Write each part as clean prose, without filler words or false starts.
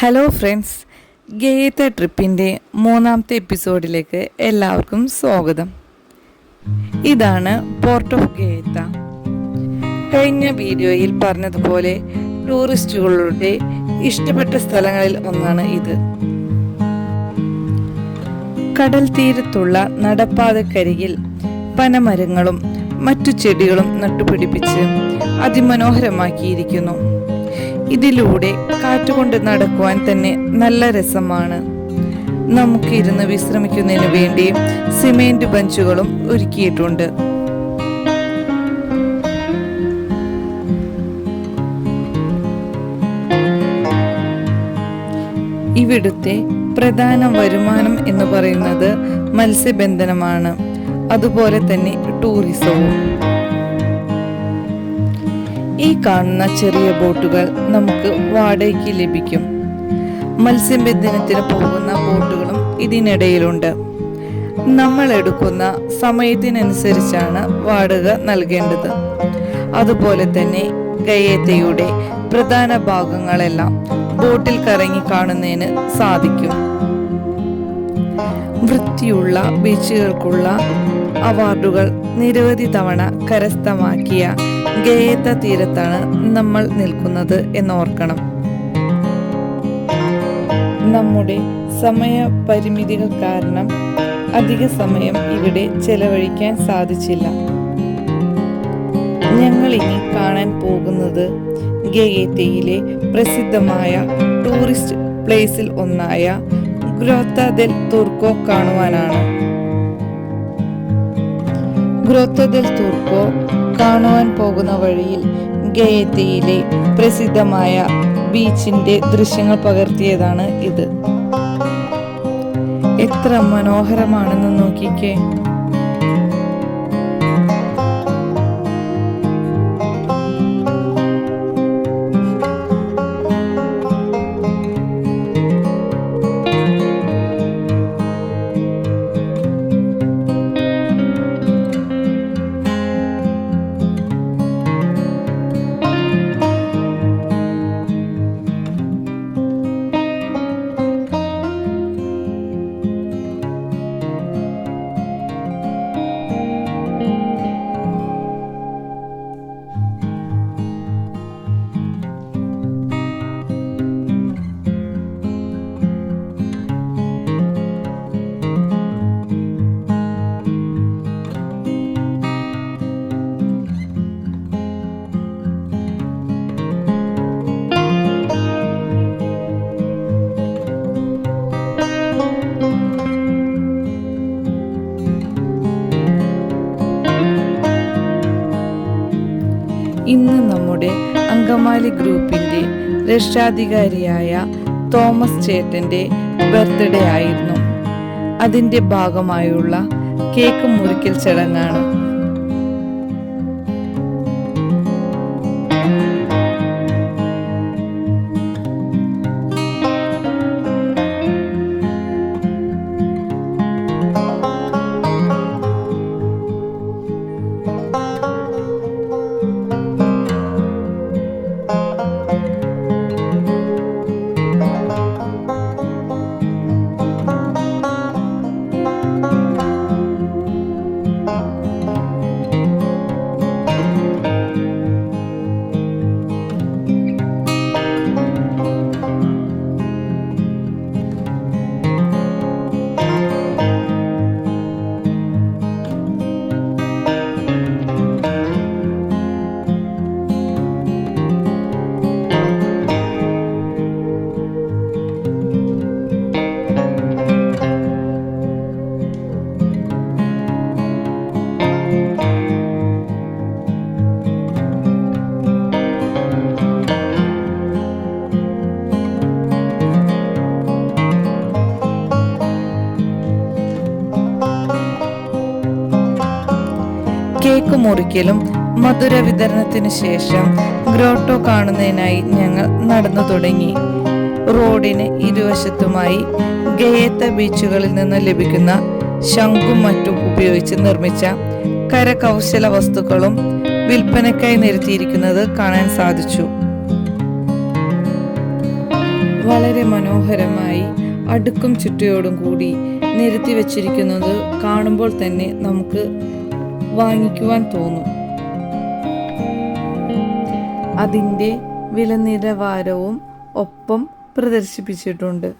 Hello friends, ഗേത്ത ട്രിപ്പിൻ്റെ മൂന്നാമത്തെ എപ്പിസോഡിലേക്ക് എല്ലാവർക്കും സ്വാഗതം. ഇതാണ് പോർട്ട് ഓഫ് ഗേത്ത. കഴിഞ്ഞ വീഡിയോയിൽ പറഞ്ഞതുപോലെ ടൂറിസ്റ്റുകളുടെ ഇഷ്ടപ്പെട്ട സ്ഥലങ്ങളിൽ ഒന്നാണ് ഇത്. കടൽ തീരത്തുള്ള നടപ്പാതക്കരികിൽ പനമരങ്ങളും മറ്റു ചെടികളും നട്ടുപിടിപ്പിച്ച് അതിമനോഹരമാക്കിയിരിക്കുന്നു. ഇതിലൂടെ കാറ്റുകൊണ്ട് നടക്കുവാൻ തന്നെ നല്ല രസമാണ്. നമുക്ക് ഇരുന്ന് വിശ്രമിക്കുന്നതിന് വേണ്ടി സിമെന്റ് ബെഞ്ചുകളും ഒരുക്കിയിട്ടുണ്ട്. ഇവിടുത്തെ പ്രധാന വരുമാനം എന്ന് പറയുന്നത് മത്സ്യബന്ധനമാണ്, അതുപോലെ തന്നെ ടൂറിസവും. ഈ കാണുന്ന ചെറിയ ബോട്ടുകൾ നമുക്ക് വാടകയ്ക്ക് ലഭിക്കും. മത്സ്യബന്ധനത്തിന് പോകുന്ന ബോട്ടുകളും ഇതിനിടയിലുണ്ട്. നമ്മൾ എടുക്കുന്ന സമയത്തിനനുസരിച്ചാണ് വാടക നൽകേണ്ടത്. അതുപോലെ തന്നെ ഗയേത്തയുടെ പ്രധാന ഭാഗങ്ങളെല്ലാം ബോട്ടിൽ കറങ്ങി കാണുന്നതിന് സാധിക്കും. വൃത്തിയുള്ള ബീച്ചുകൾക്കുള്ള അവാർഡുകൾ നിരവധി തവണ കരസ്ഥമാക്കിയ ഗേത്ത തീരത്താണ് നമ്മൾ നിൽക്കുന്നത് എന്നോർക്കണം. നമ്മുടെ സമയപരിമിതികൾ കാരണം അധിക സമയം ഇവിടെ ചെലവഴിക്കാൻ സാധിച്ചില്ല. ഞങ്ങൾ ഇനി കാണാൻ പോകുന്നത് ഗയേത്തയിലെ പ്രസിദ്ധമായ ടൂറിസ്റ്റ് പ്ലേസിൽ ഒന്നായ ഗ്രോത്ത ദെൽ തുർക്കോ കാണുവാനാണ്. ഗ്രോത്ത ദെൽ തുർക്കോ കാണുവാൻ പോകുന്ന വഴിയിൽ ഗയേത്തയിലെ പ്രസിദ്ധമായ ബീച്ചിന്റെ ദൃശ്യങ്ങൾ പകർത്തിയതാണ് ഇത്. എത്ര മനോഹരമാണെന്ന് നോക്കിക്കേ. ഇന്ന് നമ്മുടെ അങ്കമാലി ഗ്രൂപ്പിന്റെ രക്ഷാധികാരിയായ തോമസ് ചേട്ടന്റെ ബർത്ത്ഡേ ആയിരുന്നു. അതിന്റെ ഭാഗമായുള്ള കേക്ക് മുറിക്കൽ ചടങ്ങാണ്. കേക്ക് മുറിക്കലും മധുര വിതരണത്തിനു ശേഷം ഗ്രോട്ടോ കാണുന്നതിനായി ഞങ്ങൾ നടന്നു തുടങ്ങി. റോഡിന് ഇരുവശത്തുമായി ഗയേത്ത ബീച്ചുകളിൽ നിന്ന് ലഭിക്കുന്ന ശംഖും മറ്റും ഉപയോഗിച്ച് നിർമ്മിച്ച കരകൗശല വസ്തുക്കളും വിൽപ്പനയ്ക്കായി നിരത്തിയിരിക്കുന്നത് കാണാൻ സാധിച്ചു. വളരെ മനോഹരമായി അടുക്കും ചിട്ടയോടും കൂടി നിരത്തി വച്ചിരിക്കുന്നത് കാണുമ്പോൾ തന്നെ നമുക്ക് വാങ്ങിക്കുവാൻ തോന്നും. അതിൻ്റെ വില നിലവാരവും ഒപ്പം പ്രദർശിപ്പിച്ചിട്ടുണ്ട്.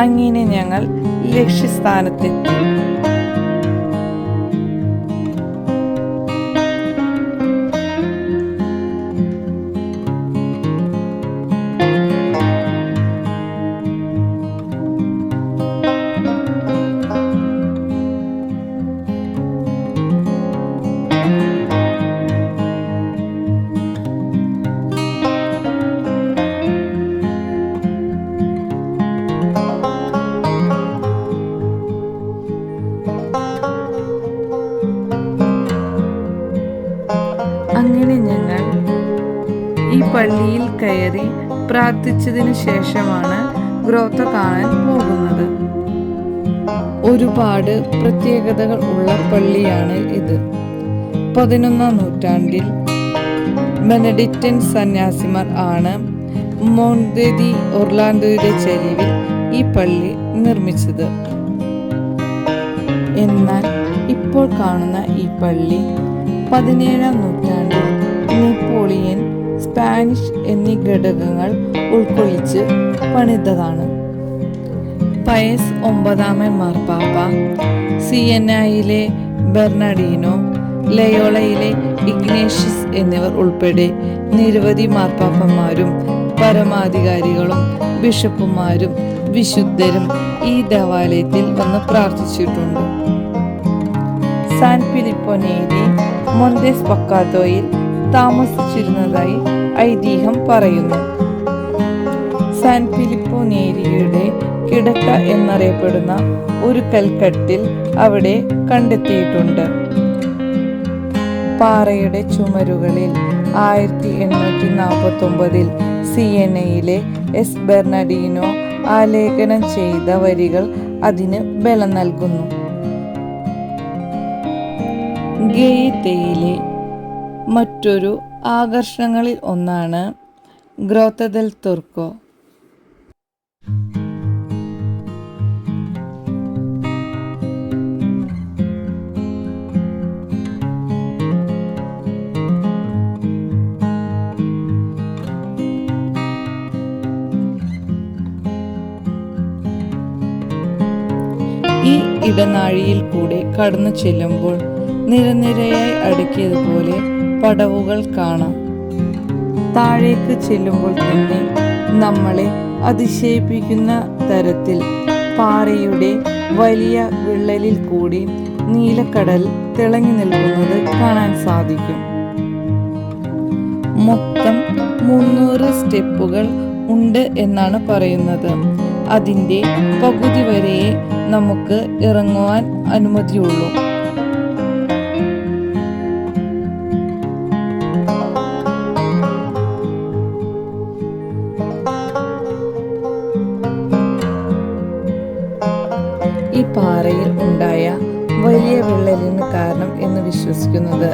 അങ്ങനെ ഞങ്ങൾ ലക്ഷ്യസ്ഥാനത്തെത്തി. അങ്ങനെ ഞങ്ങൾ ഈ പള്ളിയിൽ കയറി പ്രാർത്ഥിച്ചതിന് ശേഷമാണ് ഗ്രോത്ത കാണാൻ പോകുന്നത്. ഒരുപാട് പ്രത്യേകതകൾ ഉള്ള പള്ളിയാണ് ഇത്. 11ാം നൂറ്റാണ്ടിൽ ബെനഡിക്റ്റൻ സന്യാസിമാർ ആണ് മോൺതെ ദി ഒർലാൻഡോയുടെ ചരിവിൽ ഈ പള്ളി നിർമ്മിച്ചത്. എന്നാൽ ഇപ്പോൾ കാണുന്ന ഈ പള്ളി 17ാം നൂറ്റാണ്ടിൽ നെപ്പോളിയൻ, സ്പാനിഷ് എന്നീ ഘടകങ്ങൾ ഉൾക്കൊള്ളിച്ച് പണിതതാണ്. പയസ് 9ാമൻ മാർപ്പാപ്പ, സിയന്നയിലെ ബെർണാഡിനോ, ലയോളയിലെ ഇഗ്നേഷ്യസ് എന്നിവർ ഉൾപ്പെടെ നിരവധി മാർപ്പാപ്പന്മാരും പരമാധികാരികളും ബിഷപ്പുമാരും വിശുദ്ധരും ഈ ദേവാലയത്തിൽ വന്ന് പ്രാർത്ഥിച്ചിട്ടുണ്ട്. സാൻ ഫിലിപ്പോ നേരി മൊന്തേസ് പക്കാത്തോയിൽ താമസിച്ചിരുന്നതായി ഐതിഹ്യം പറയുന്നു. സാൻ ഫിലിപ്പോ നേരിയുടെ കിടക്ക എന്നറിയപ്പെടുന്ന ഒരു കൽക്കട്ടിൽ അവിടെ കണ്ടെത്തിയിട്ടുണ്ട്. പാറയുടെ ചുമരുകളിൽ 1849 സിയനയിലെ എസ് ബെർണഡിനോ ആലേഖനം ചെയ്ത വരികൾ അതിന് ബലം നൽകുന്നു. ഗെയ്തയിലെ മറ്റൊരു ആകർഷണങ്ങളിൽ ഒന്നാണ് ഗ്രോത്ത ദെൽ തുർക്കോ. ഈ ഇടനാഴിയിൽ കൂടെ കടന്നു ചെല്ലുമ്പോൾ നിരനിരയായി അടുക്കിയതുപോലെ പടവുകൾ കാണാം. താഴേക്ക് ചെല്ലുമ്പോൾ തന്നെ നമ്മളെ അതിശയിപ്പിക്കുന്ന തരത്തിൽ പാറയുടെ വലിയ വിള്ളലിൽ കൂടി നീലക്കടൽ തിളങ്ങി നിൽക്കുന്നത് കാണാൻ സാധിക്കും. മൊത്തം 300 സ്റ്റെപ്പുകൾ ഉണ്ട് എന്നാണ് പറയുന്നത്. അതിൻ്റെ പകുതി വരെയേ നമുക്ക് ഇറങ്ങുവാൻ അനുമതിയുള്ളൂ. ഈ പാറയിൽ ഉണ്ടായ വലിയ വിള്ളലിന് കാരണം എന്ന് വിശ്വസിക്കുന്നത്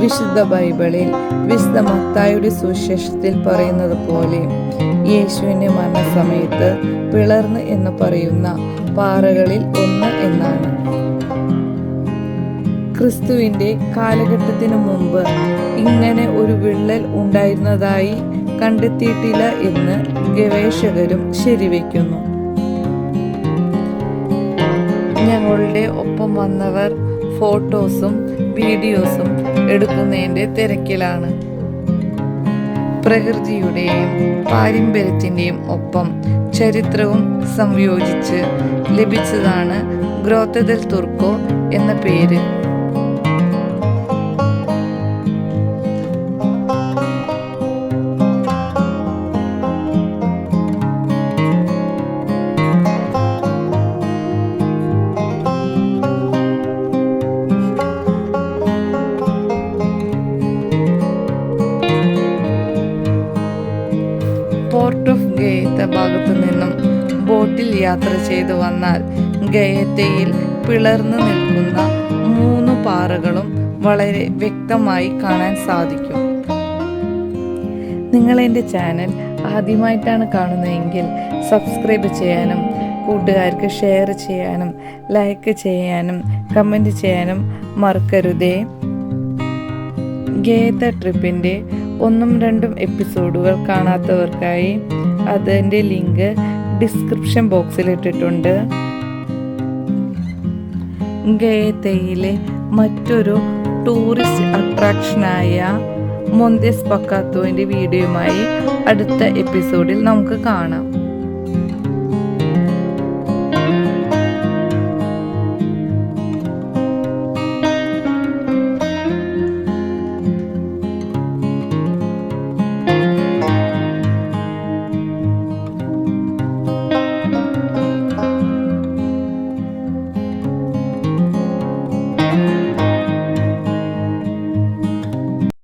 വിശുദ്ധ ബൈബിളിൽ വിശുദ്ധ മത്തായിയുടെ സുവിശേഷത്തിൽ പറയുന്നത് പോലെ യേശുവിൻ്റെ മരണസമയത്ത് പിളർന്ന് എന്ന് പറയുന്ന പാറകളിൽ ഒന്ന് എന്നാണ്. ക്രിസ്തുവിൻ്റെ കാലഘട്ടത്തിനു മുമ്പ് ഇങ്ങനെ ഒരു വിള്ളൽ ഉണ്ടായിരുന്നതായി കണ്ടെത്തിയിട്ടില്ല എന്ന് ഗവേഷകരും ശരിവെക്കുന്നു. ഞങ്ങളുടെ ഒപ്പം വന്നവർ ഫോട്ടോസും വീഡിയോസും എടുക്കുന്നതിൻ്റെ തിരക്കിലാണ്. പ്രകൃതിയുടെയും പാരമ്പര്യത്തിൻ്റെയും ഒപ്പം ചരിത്രവും സംയോജിച്ച് ലഭിച്ചതാണ് ഗ്രോത്ത ദെൽ തുർക്കോ എന്ന പേര്. പോർട്ട് ഓഫ് ഗെയ്ത ഭാഗത്തു നിന്നും ബോട്ടിൽ യാത്ര ചെയ്തു വന്നാൽ ഗെയ്തയിൽ പിളർന്നു നിൽക്കുന്ന 3 പാറകളും വളരെ വ്യക്തമായി കാണാൻ സാധിക്കും. നിങ്ങൾ എൻ്റെ ചാനൽ ആദ്യമായിട്ടാണ് കാണുന്നതെങ്കിൽ സബ്സ്ക്രൈബ് ചെയ്യാനും കൂട്ടുകാർക്ക് ഷെയർ ചെയ്യാനും ലൈക്ക് ചെയ്യാനും കമൻറ്റ് ചെയ്യാനും മറക്കരുതേ. ഗെയ്ത ട്രിപ്പിൻ്റെ 1ഉം 2ഉം എപ്പിസോഡുകൾ കാണാത്തവർക്കായി അതിൻ്റെ ലിങ്ക് ഡിസ്ക്രിപ്ഷൻ ബോക്സിൽ ഇട്ടിട്ടുണ്ട്. ഗെയ്തയിലെ മറ്റൊരു ടൂറിസ്റ്റ് അട്രാക്ഷനായ മൊന്തേസ് പക്കാത്തോൻ്റെ വീഡിയോയുമായി അടുത്ത എപ്പിസോഡിൽ നമുക്ക് കാണാം.